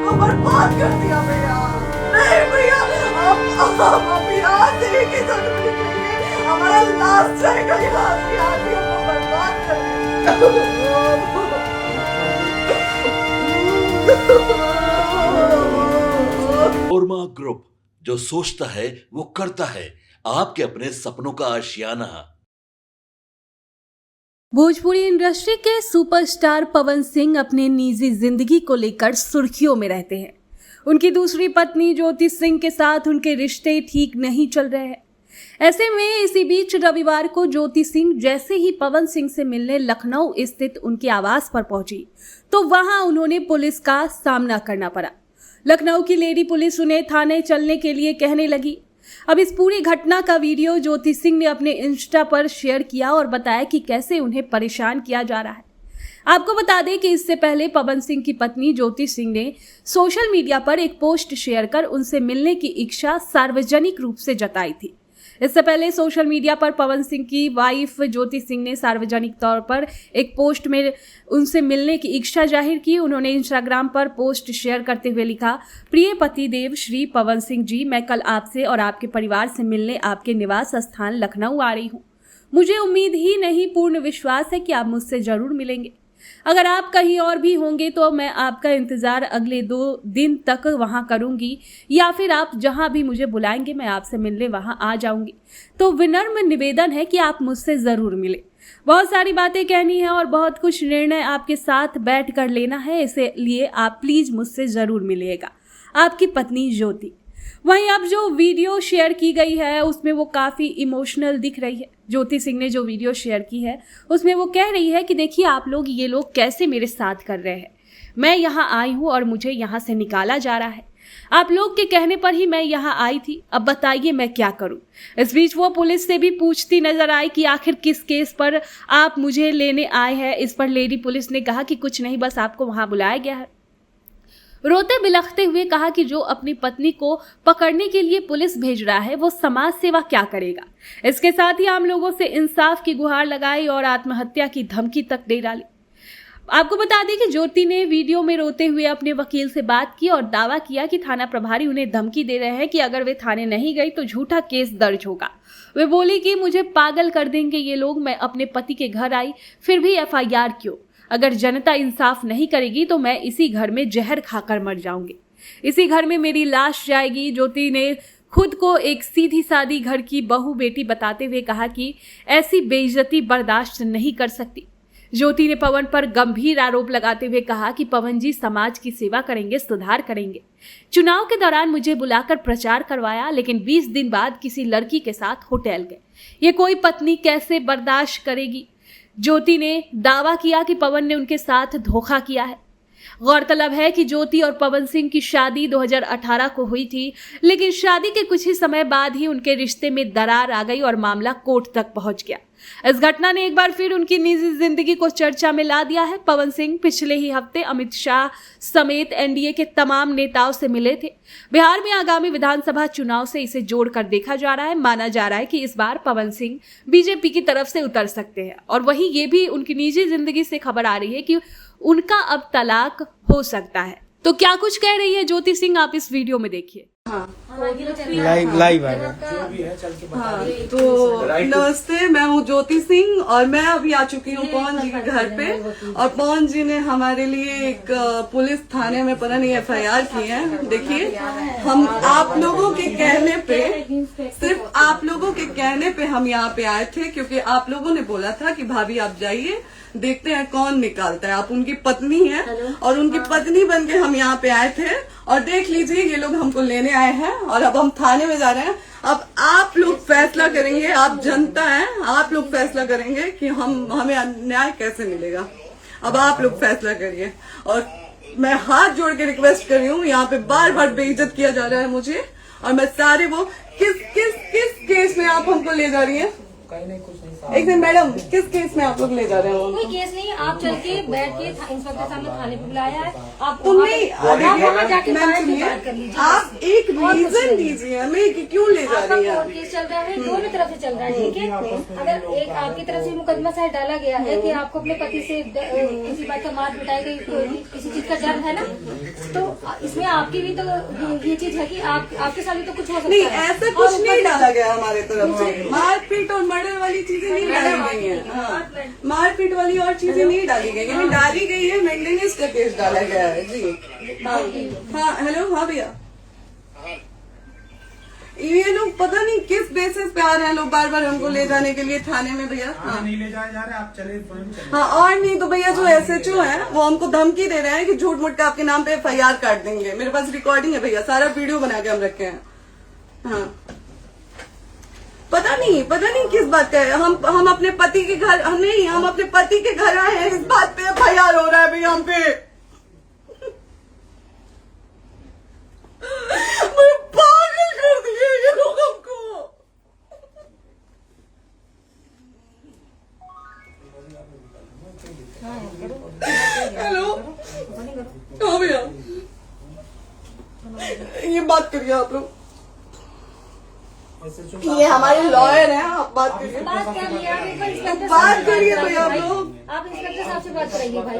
को बर्बाद कर दिया भैया। नहीं भैया, आप यहाँ से एक ही जन्म निकलेंगे, हमारा लास्ट रहेगा यहाँ से, आदमी को बर्बाद कर दिया। ओरमा ग्रुप, जो सोचता है वो करता है। आपके अपने सपनों का आशियाना। भोजपुरी इंडस्ट्री के सुपरस्टार पवन सिंह अपने निजी जिंदगी को लेकर सुर्खियों में रहते हैं। उनकी दूसरी पत्नी ज्योति सिंह के साथ उनके रिश्ते ठीक नहीं चल रहे हैं। ऐसे में इसी बीच रविवार को ज्योति सिंह जैसे ही पवन सिंह से मिलने लखनऊ स्थित उनके आवास पर पहुंची तो वहां उन्होंने पुलिस का सामना करना पड़ा। लखनऊ की लेडी पुलिस उन्हें थाने चलने के लिए कहने लगी। अब इस पूरी घटना का वीडियो ज्योति सिंह ने अपने इंस्टा पर शेयर किया और बताया कि कैसे उन्हें परेशान किया जा रहा है। आपको बता दें कि इससे पहले पवन सिंह की पत्नी ज्योति सिंह ने सोशल मीडिया पर एक पोस्ट शेयर कर उनसे मिलने की इच्छा सार्वजनिक रूप से जताई थी। इससे पहले सोशल मीडिया पर पवन सिंह की वाइफ ज्योति सिंह ने सार्वजनिक तौर पर एक पोस्ट में उनसे मिलने की इच्छा जाहिर की। उन्होंने इंस्टाग्राम पर पोस्ट शेयर करते हुए लिखा, प्रिय पति देव श्री पवन सिंह जी, मैं कल आपसे और आपके परिवार से मिलने आपके निवास स्थान लखनऊ आ रही हूँ। मुझे उम्मीद ही नहीं, पूर्ण विश्वास है कि आप मुझसे जरूर मिलेंगे। अगर आप कहीं और भी होंगे तो मैं आपका इंतज़ार अगले 2 दिन तक वहाँ करूँगी, या फिर आप जहाँ भी मुझे बुलाएंगे मैं आपसे मिलने वहाँ आ जाऊँगी। तो विनम्र निवेदन है कि आप मुझसे ज़रूर मिलें। बहुत सारी बातें कहनी है और बहुत कुछ निर्णय आपके साथ बैठ कर लेना है, इसलिए आप प्लीज़ मुझसे ज़रूर मिलिएगा। आपकी पत्नी ज्योति। वहीं अब जो वीडियो शेयर की गई है उसमें वो काफ़ी इमोशनल दिख रही है। ज्योति सिंह ने जो वीडियो शेयर की है उसमें वो कह रही है कि देखिए आप लोग, ये लोग कैसे मेरे साथ कर रहे हैं। मैं यहाँ आई हूँ और मुझे यहाँ से निकाला जा रहा है। आप लोग के कहने पर ही मैं यहाँ आई थी, अब बताइए मैं क्या करूँ। इस बीच वो पुलिस से भी पूछती नजर आई कि आखिर किस केस पर आप मुझे लेने आए हैं। इस पर लेडी पुलिस ने कहा कि कुछ नहीं, बस आपको वहाँ बुलाया गया है। रोते बिलखते हुए कहा कि जो अपनी पत्नी को पकड़ने के लिए पुलिस भेज रहा है वो समाज सेवा क्या करेगा। इसके साथ ही आम लोगों से इंसाफ की गुहार लगाई और आत्महत्या की धमकी तक दे डाली। आपको बता दें कि ज्योति ने वीडियो में रोते हुए अपने वकील से बात की और दावा किया कि थाना प्रभारी उन्हें धमकी दे रहे हैं कि अगर वे थाने नहीं गई तो झूठा केस दर्ज होगा। वे बोली कि मुझे पागल कर देंगे ये लोग, मैं अपने पति के घर आई फिर भी FIR क्यों? अगर जनता इंसाफ नहीं करेगी तो मैं इसी घर में जहर खाकर मर जाऊंगी, इसी घर में मेरी लाश जाएगी। ज्योति ने खुद को एक सीधी सादी घर की बहू बेटी बताते हुए कहा कि ऐसी बेइज्जती बर्दाश्त नहीं कर सकती। ज्योति ने पवन पर गंभीर आरोप लगाते हुए कहा कि पवन जी समाज की सेवा करेंगे, सुधार करेंगे। चुनाव के दौरान मुझे बुलाकर प्रचार करवाया, लेकिन 20 दिन बाद किसी लड़की के साथ होटल गए। ये कोई पत्नी कैसे बर्दाश्त करेगी? ज्योति ने दावा किया कि पवन ने उनके साथ धोखा किया है। गौरतलब है कि ज्योति और पवन सिंह की शादी 2018 को हुई थी, लेकिन शादी के कुछ ही समय बाद ही उनके रिश्ते में दरार आ गई और मामला कोर्ट तक पहुंच गया। इस घटना ने एक बार फिर उनकी निजी जिंदगी को चर्चा में ला दिया है। पवन सिंह पिछले ही हफ्ते अमित शाह समेत NDA के तमाम नेताओं से मिले थे। बिहार में आगामी विधानसभा चुनाव से इसे जोड़कर देखा जा रहा है। माना जा रहा है कि इस बार पवन सिंह बीजेपी की तरफ से उतर सकते हैं। और वहीं ये भी उनकी निजी जिंदगी से खबर आ रही है कि उनका अब तलाक हो सकता है। तो क्या कुछ कह रही है ज्योति सिंह, आप इस वीडियो में देखिए। लाइव है तो नमस्ते, मैं हूँ ज्योति सिंह और मैं अभी आ चुकी हूँ पवन जी के घर पे। और पवन जी ने हमारे लिए एक पुलिस थाने में पता नहीं FIR की है। देखिए, हम आप लोगों के कहने पे, सिर्फ आप लोगों के कहने पे हम यहाँ पे आए थे, क्योंकि आप लोगों ने बोला था कि भाभी आप जाइए, देखते हैं कौन निकालता है। आप उनकी पत्नी हैं और उनकी पत्नी बन के हम यहाँ पे आए थे। और देख लीजिए, ये लोग हमको लेने आए हैं और अब हम थाने में जा रहे हैं। अब आप लोग फैसला करेंगे, आप जनता हैं, आप लोग फैसला करेंगे कि हमें न्याय कैसे मिलेगा। अब आप लोग फैसला करिए। और मैं हाथ जोड़ के रिक्वेस्ट कर रही हूँ, यहाँ पे बार बार बेइज्जत किया जा रहा है मुझे। और मैं सारे वो किस केस में आप हमको ले जा रही हैं? कहीं नहीं, कुछ नहीं। एक दिन मैडम, किस केस में आप लोग ले जा रहे हो? कोई केस नहीं, आप चल के बैठ के इंस्पेक्टर साहब ने थाने पे बुलाया है। आप तुम नहीं वहाँ जाके मैम बात सुनिए, कर लीजिए। आप एक रीजन दीजिए हमें कि क्यों ले जा आपका रही है। कोर्ट केस चल रहा है, दोनों तरफ से चल रहा है, ठीक है। अगर एक आपकी तरफ से मुकदमा शायद डाला गया है कि आपको अपने पति से किसी बात का मार पिटाई गई, किसी चीज का डर है ना, तो इसमें आपकी भी तो ये चीज है कि आपके साथ भी तो कुछ हो सकता नहीं, है। ऐसा कुछ नहीं डाला गया हमारे तरफ से। मारपीट और मर्डर वाली चीजें नहीं डाली गई हैं। हाँ, मारपीट वाली और चीजें नहीं डाली गई हैं। डाली गई है मेंटेनेंस का केस डाला गया है जी। हाँ हेलो, हाँ भैया, ये लोग पता नहीं किस बेसिस पे आ रहे हैं लोग बार बार हमको ले जाने के लिए थाने में भैया। हाँ नहीं ले जाए जा रहे, आप चले स्वयं चले। हाँ, और नहीं तो भैया जो SHO है वो हमको धमकी दे रहे हैं कि झूठ मूठ का आपके नाम पे FIR काट देंगे। मेरे पास रिकॉर्डिंग है भैया, सारा वीडियो बना के हम रखे हैं। हाँ, पता नहीं किस बात का है। हम अपने पति के घर, हम अपने पति के घर आए हैं, इस बात पे FIR हो रहा है भैया हम पे। पागल कर दिए ये लोग हमको। हेलो, हाँ भैया, ये बात करिए आप लोग, ये हमारे लॉयर हैं, आप बात करिए। बात कर लिया, आप एक बार इंस्पेक्टर बात साहब से करिए बात भैया आप करिए। लोग। आप इंस्पेक्टर साहब से बात कराइए भाई,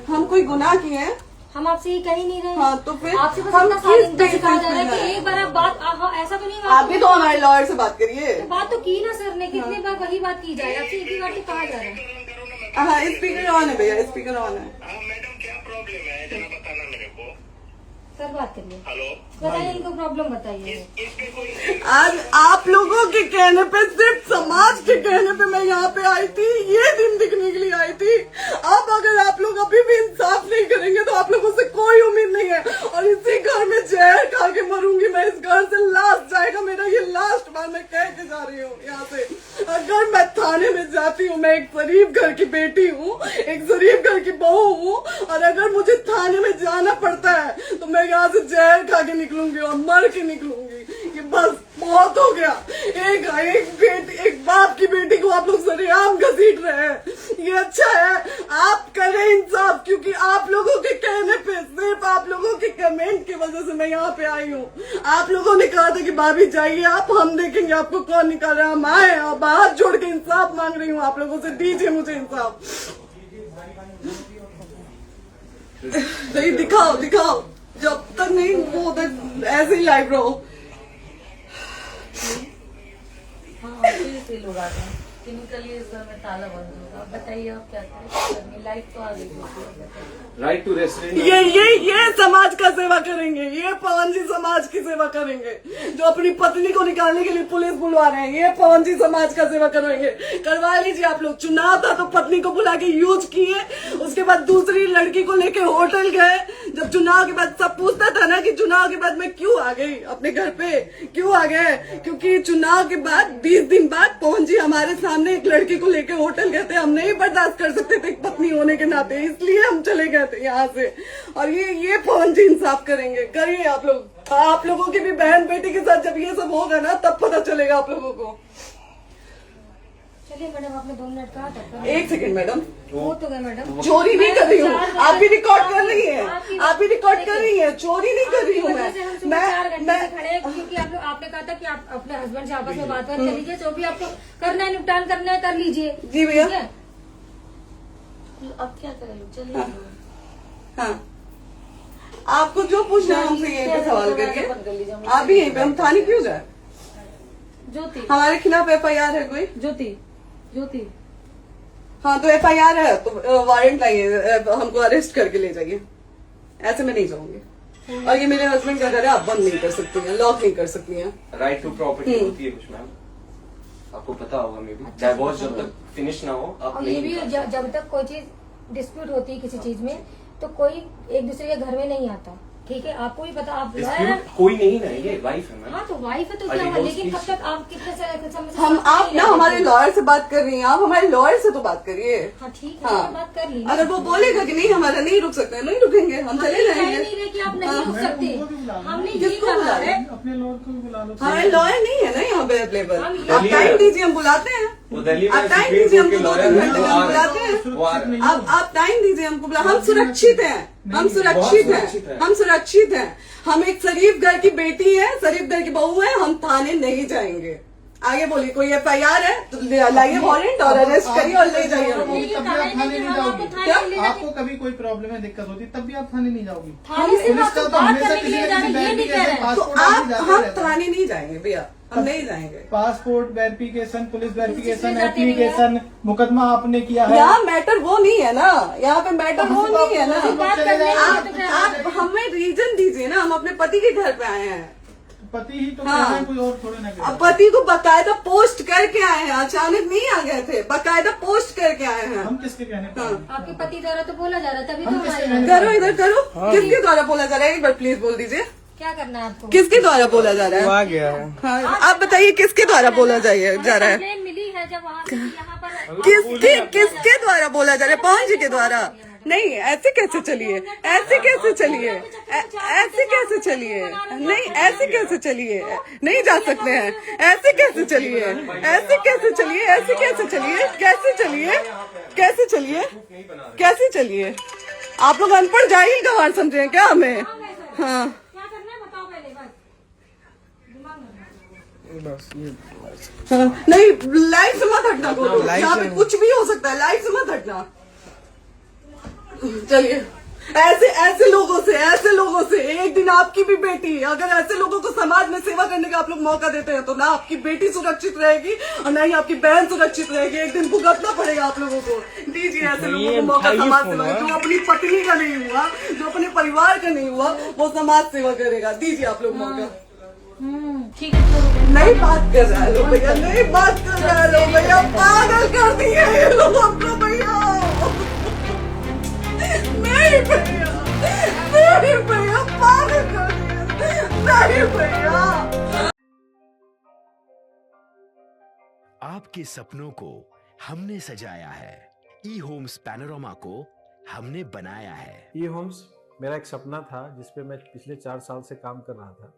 हम कोई गुनाह किए हैं? हम आपसे ये कह ही नहीं रहे। हाँ तो फिर आपसे बस हम इतना किस साइलेंट सिखाया जा रहा है बेसिस कि एक बार आप बात ऐसा तो नहीं आप भी तो हमारे लॉयर से बात करिए। तो बात तो की ना सर ने, कितने बार वही बात की जाए, आपसे एक ही बार तो कहा जा रहा है। हाँ, स्पीकर ऑन है भैया, स्पीकर ऑन है। मैडम क्या प्रॉब्लम है जरा बताना मेरे को। सर बात करिए, हेलो, बताइए इनको प्रॉब्लम बताइए। इसके कोई आज आप लोगों के कहने पे, सिर्फ समाज के कहने पे मैं यहाँ पे आई थी, ये दिन दिखने के लिए आई थी। अब अगर आप लोग अभी भी इंसाफ नहीं करेंगे तो आप लोगों से कोई उम्मीद नहीं है, और इसी घर में जहर खा के मरूंगी मैं। इस घर से लास्ट जाएगा मेरा, ये लास्ट बार मैं कह के जा रही हूँ यहाँ से। अगर मैं थाने में जाती हूँ, मैं एक शरीफ घर की बेटी हूँ, एक शरीफ घर की बहू हूँ, और अगर मुझे थाने में जाना पड़ता है तो मैं यहाँ से जहर खा के निकलूंगी और मर के निकलूंगी। ये बस बहुत हो गया। एक बाप की बेटी को आप लोग सरेआम घसीट रहे हैं, ये अच्छा है? आप करें इंसाफ, क्योंकि आप लोगों के कहने पे, सिर्फ आप लोगों के कमेंट की वजह से मैं यहाँ पे आई हूँ। आप लोगों ने कहा था कि भाभी जाइए आप, हम देखेंगे आपको कौन निकाल रहा है। हम आए और हाथ जोड़ के इंसाफ मांग रही हूँ आप लोगों से, दीजिए मुझे इंसाफ। नहीं, दिखाओ, जब तक नहीं वो तक ऐसे ही लाइव रहो। हाँ, फिर लोग आ गए। केमिकली इस घर में ताला बंद होगा। बताइए आप क्या करें? लाइफ तो आ गई। Right to restaurant. ये समाज का सेवा करेंगे, ये पवन जी समाज की सेवा करेंगे, जो अपनी पत्नी को निकालने के लिए पुलिस बुलवा रहे हैं। ये पवन जी समाज का सेवा करेंगे। करवा लीजिए आप लोग। चुनाव था तो पत्नी को बुला के यूज किए, उसके बाद दूसरी लड़की को लेके होटल गए। जब चुनाव के बाद सब पूछता था ना कि चुनाव के बाद मैं क्यों आ गई अपने घर पे, क्यों आ गए, क्योंकि चुनाव के बाद 20 दिन बाद पवन जी हमारे सामने एक लड़की को लेके होटल गए थे। हम नहीं बर्दाश्त कर सकते थे पत्नी होने के नाते, इसलिए हम चले गए थे यहाँ से। और ये पवन जी इंसाफ करेंगे। करिए आप लोग। आप लोगों की भी बहन बेटी के साथ जब ये सब होगा ना, तब पता चलेगा आप लोगों को। चलिए मैडम, आपने 2 मिनट कहा था। 1 सेकंड मैडम, हो तो गया मैडम। चोरी नहीं कर रही हूँ, आप भी रिकॉर्ड कर रही हैं, आप भी रिकॉर्ड कर रही हैं। चोरी नहीं कर रही हूँ मैं 4 घंटे से खड़े हैं, क्योंकि आपने कहा था कि आप अपने हस्बैंड से आपस में बात कर लीजिए, जो भी आपको करना है, निपटान करना है, कर लीजिए। जी भैया। ठीक है? अब क्या करें? चलिए। हाँ, आपको जो पूछना है हमसे यहीं पे सवाल करिए। आप भी यहीं पे, हम थाने क्यों जाए? ज्योति, हमारे खिलाफ FIR है कोई? ज्योति। हाँ तो FIR है तो वारंट लाइए, हमको अरेस्ट करके ले जाइए। ऐसे मैं नहीं जाऊंगी। और ये मेरे हस्बैंड का घर है, आप बंद नहीं कर सकती हैं, लॉक नहीं कर सकती हैं। राइट टू प्रॉपर्टी होती है कुछ मैम, आपको पता होगा। मे बी डाइवोर्स जब तक फिनिश ना हो आप और ये नहीं भी निकाल सकते। जब तक कोई चीज डिस्प्यूट होती है किसी चीज में, तो कोई एक दूसरे के घर में नहीं आता। ठीक है, आपको भी पता, आप डिस्प्यूट कोई नहीं ना, ये वाइफ है मैम। हाँ तो वाइफ है तो क्या हुआ, लेकिन कब तक आप कितने समय से हम आप ना हमारे लॉयर से बात कर रही हैं, आप हमारे लॉयर से तो बात करिए। हाँ ठीक है, हाँ। बात कर ली। अगर वो बोलेगा कि नहीं हमारा नहीं रुक सकते, नहीं रुकेंगे, हम चले कह जाएंगे। नहीं रहे कि आप नहीं रुक सकते, हमने ये किसको बुला कहा रहे? है। अपने लॉयर को भी बुला लो। हमारे लॉयर नहीं है ना यहाँ पे अवेलेबल, हम आप दिल्ली टाइम में- दीजिए, हम बुलाते हैं। वो दिल्ली में आप टाइम सुप्रीम दीजिए कोर्ट के हमको, 2 लॉयर घंटे हैं, में वो हम आ बुलाते रहे हैं। वो आ रहे हैं। आप टाइम दीजिए हमको, हम सुरक्षित हैं, हम सुरक्षित सुरक्षित हैं, हैं। हम सुरक्षित हैं। हम एक शरीफ घर की बेटी है, शरीफ घर की बहू है, हम थाने नहीं जाएंगे। आगे बोलिए, कोई FIR है तो लाइए वारंट और अरेस्ट करिए और ले जाइए हमको। तभी आप थाने नहीं जाओगी। क्या? आपको कभी कोई प्रॉब्लम है, दिक्कत होती, तब भी आप थाने नहीं जाओगी। थाने से पुलिस का तो बात हमेशा करने के किसी लिए न जाना, किसी ये नहीं कह रहे हैं। तो पासपोर्ट आप आदि जाते हम रहता है। थाने नहीं जाएंगे भैया, हम नहीं जाएंगे। पासपोर्ट वेरिफिकेशन, पुलिस वेरिफिकेशन, जाते नहीं है। एप्लीकेशन, मुकदमा आपने किया है। यहाँ मैटर वो नहीं है ना, यहाँ पे मैटर वो नहीं है ना। बात करने के लिए तो क्या आप हमें रीजन दीजिए ना, हम अपने पति के घर पे आए हैं। पति ही तो हाँ। कह रहे हैं, कोई और थोड़े ना कह रहे अब हैं। पति को बकायदा पोस्ट करके आए हैं, अचानक नहीं आ गए थे, बकायदा पोस्ट करके आए हैं। हम किसके कहने पर आए? आपके पति द्वारा तो बोला जा रहा है, तभी तो हम किसके हमारे कहने करो इधर करो, किसके द्वारा बोला जा रहा है, एक बार प्लीज बोल दीजिए, क्या करना है आपको। किसके द्वारा बोला जा रहा है? आ गया है। हाँ, आप बताइए किसके द्वारा बोला जा रहा है? कंप्लेन मिली है जब वहाँ से यहाँ पर किसके द्वारा बोला जा रहा है? पवन जी के द्वारा? नहीं, ऐसे कैसे चलिए, ऐसे कैसे चलिए, ऐसे कैसे चलिए, नहीं ऐसे कैसे चलिए, नहीं जा सकते हैं, ऐसे कैसे चलिए, ऐसे कैसे चलिए, ऐसे कैसे चलिए, कैसे चलिए, कैसे चलिए, कैसे चलिए? आप लोग अनपढ़ जाहिल गंवार समझे हैं क्या हमें? हाँ, क्या करना है बताओ पहले, बस दिमाग में हाँ, नहीं लाइफ से मत हटना, बोलो यहाँ पे कुछ भी हो सकता है, लाइफ से मत हटना। चलिए, ऐसे लोगों से एक दिन आपकी भी बेटी, अगर ऐसे लोगों को समाज में सेवा करने का आप लोग मौका देते हैं तो ना आपकी बेटी सुरक्षित रहेगी और ना ही आपकी बहन सुरक्षित रहेगी। एक दिन भुगतना पड़ेगा आप लोगों को। दीजिए ऐसे लोगों को मौका समाज सेवा का, जो अपनी पत्नी का नहीं हुआ, जो अपने परिवार का नहीं हुआ, वो समाज सेवा करेगा। दीजिए आप लोग मौका। ठीक है तो नहीं बात कर रहा है लोग भैया, नहीं बात कर रहा है लोग भैया, पागल कर दिए ये लोग हमको भैया। नहीं भैया, नहीं भैया, पागल कर दिया, नहीं भैया। आपके सपनों को हमने सजाया है, ई होम्स पैनोरामा को हमने बनाया है। ई होम्स मेरा एक सपना था जिसपे मैं पिछले 4 साल से काम कर रहा था।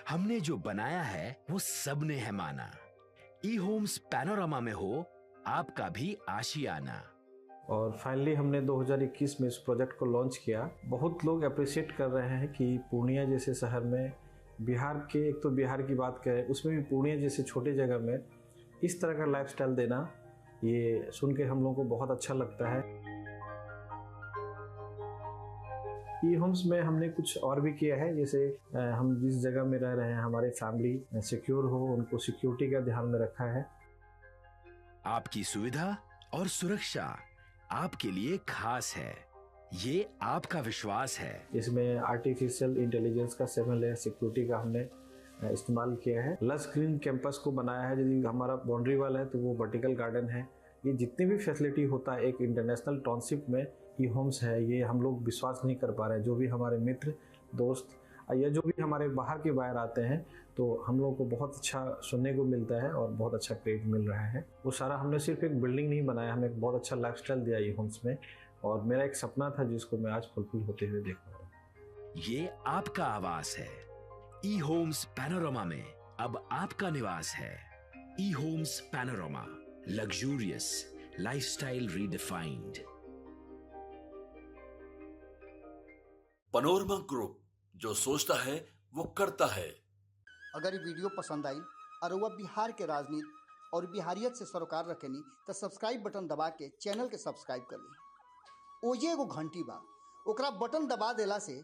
हमने जो बनाया है वो सबने है माना। ई होम्स पैनोरामा में हो आपका भी आशियाना। और फाइनली हमने 2021 में इस प्रोजेक्ट को लॉन्च किया। बहुत लोग अप्रिशिएट कर रहे हैं कि पूर्णिया जैसे शहर में, बिहार के, एक तो बिहार की बात करें उसमें भी पूर्णिया जैसे छोटे जगह में इस तरह का लाइफस्टाइल देना, ये सुन के हम लोगों को बहुत अच्छा लगता है। ई होम्स में हमने कुछ और भी किया है, जैसे हम जिस जगह में रह रहे हैं हमारे फैमिली सिक्योर हो, उनको सिक्योरिटी का ध्यान में रखा है। आपकी सुविधा और सुरक्षा आपके लिए खास है, ये आपका विश्वास है। इसमें आर्टिफिशियल इंटेलिजेंस का 7 लेयर सिक्योरिटी का हमने इस्तेमाल किया है। लस ग्रीन कैंपस को बनाया है, यदि हमारा बाउंड्री वाल है तो वो वर्टिकल गार्डन है। ये जितनी भी फैसिलिटी होता है एक इंटरनेशनल टाउनशिप में ई होम्स है, ये हम लोग विश्वास नहीं कर पा रहे हैं। जो भी हमारे मित्र दोस्त या जो भी हमारे बाहर के बाहर आते हैं तो हम लोगों को बहुत अच्छा सुनने को मिलता है और बहुत अच्छा क्रेडिट मिल रहा है। वो सारा हमने सिर्फ एक बिल्डिंग नहीं बनाया, हमें एक बहुत अच्छा लाइफस्टाइल दिया ई होम्स में, और मेरा एक सपना था जिसको मैं आज फुलफिल होते हुए देख रहा हूँ। ये आपका आवास है। ई होम्स पैनोरामा में अब आपका निवास है। E Homes Panorama, luxurious lifestyle redefined. Panorama group, जो सोचता है वो करता है। अगर ये वीडियो पसंद आई और वह बिहार के राजनीति और बिहारियत से सरोकार रखेनी तो सब्सक्राइब बटन दबा के चैनल के सब्सक्राइब कर ली। ओजे एगो घंटी बा, ओकरा बटन दबा देला से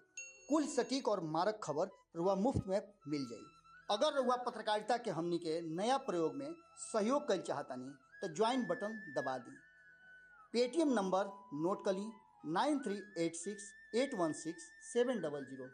कुल सटीक और मारक खबर रुआ मुफ्त में मिल जाई। अगर रुआ पत्रकारिता के हमनी के नया प्रयोग में सहयोग कर चाहतानी तो ज्वाइन बटन दबा दी। पेटीएम नंबर नोट कर ली 9386816700।